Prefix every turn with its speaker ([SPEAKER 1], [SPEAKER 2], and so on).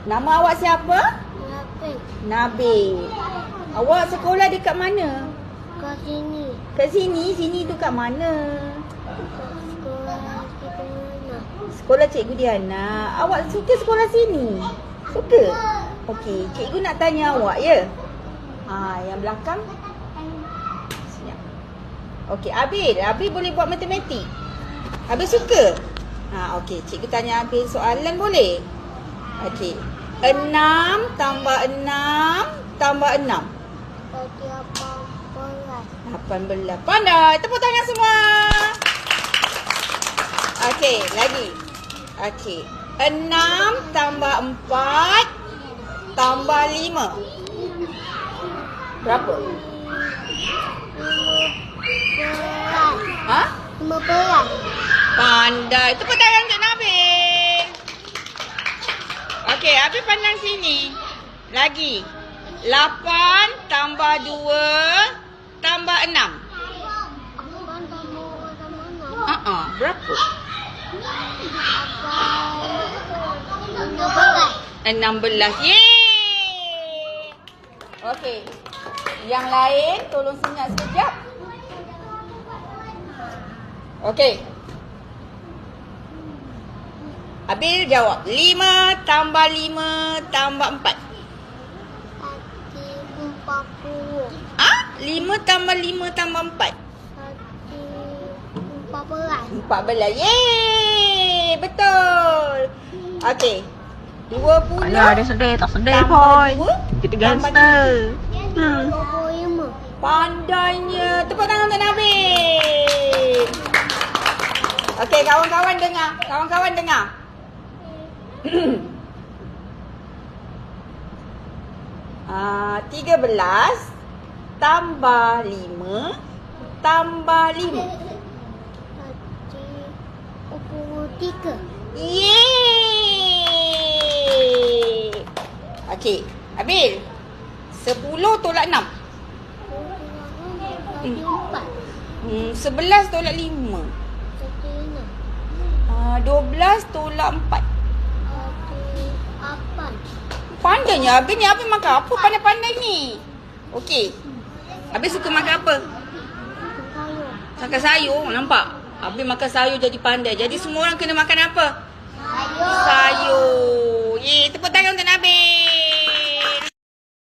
[SPEAKER 1] Nama awak siapa?
[SPEAKER 2] Nabil.
[SPEAKER 1] Nabil. Awak sekolah dekat mana?
[SPEAKER 2] Kat sini.
[SPEAKER 1] Kat sini? Sini tu kat mana?
[SPEAKER 2] Sekolah kita mana?
[SPEAKER 1] Sekolah Cikgu Diana. Awak suka sekolah sini? Suka? Okey, cikgu nak tanya awak ya. Yang belakang. Senyap. Okey, Abil boleh buat matematik? Abil suka? Okey, cikgu tanya Abil soalan boleh? Okey. 6 tambah 6 tambah 6.
[SPEAKER 2] Tadi
[SPEAKER 1] 18. Pandai. Tepuk tangan semua. Okey, lagi. Okey. 6 tambah 4 tambah 5. Berapa?
[SPEAKER 2] 15.
[SPEAKER 1] Pandai. Tepuk tangan untuk Nabil. Okey, Abil pandang sini. Lagi. 8 tambah 2 tambah 6. Berapa? 16. Yeay! Okey. Yang lain tolong senyap sekejap. Okey. Abil jawab. 5 tambah 5 tambah 4.
[SPEAKER 2] 40.
[SPEAKER 1] 5 tambah 5 tambah 4.
[SPEAKER 2] 14.
[SPEAKER 1] 14. Yeay! Betul. Okey. 20.
[SPEAKER 3] Ayah dia sedih, tak sedih
[SPEAKER 1] tambah
[SPEAKER 3] pun.
[SPEAKER 1] 2
[SPEAKER 3] Kita
[SPEAKER 1] tambah
[SPEAKER 3] gangster.
[SPEAKER 2] 25.
[SPEAKER 1] Pandainya. Tepuk tangan untuk Nabil. Okey, kawan-kawan dengar. Kawan-kawan dengar. 13 tambah 5 tambah 5.
[SPEAKER 2] Tadi 23.
[SPEAKER 1] Yeay! Okey, Abil. 10 tolak 6. 11 tolak 5. 12 tolak 4.
[SPEAKER 2] 8.
[SPEAKER 1] Pandainya Abil ni. Abil makan apa pandai-pandai ni? Okey. Abil suka makan apa? Makan sayur. Nampak? Abil makan sayur jadi pandai. Jadi semua orang kena makan apa? Sayur. Yeay, tepuk tangan untuk Nabil.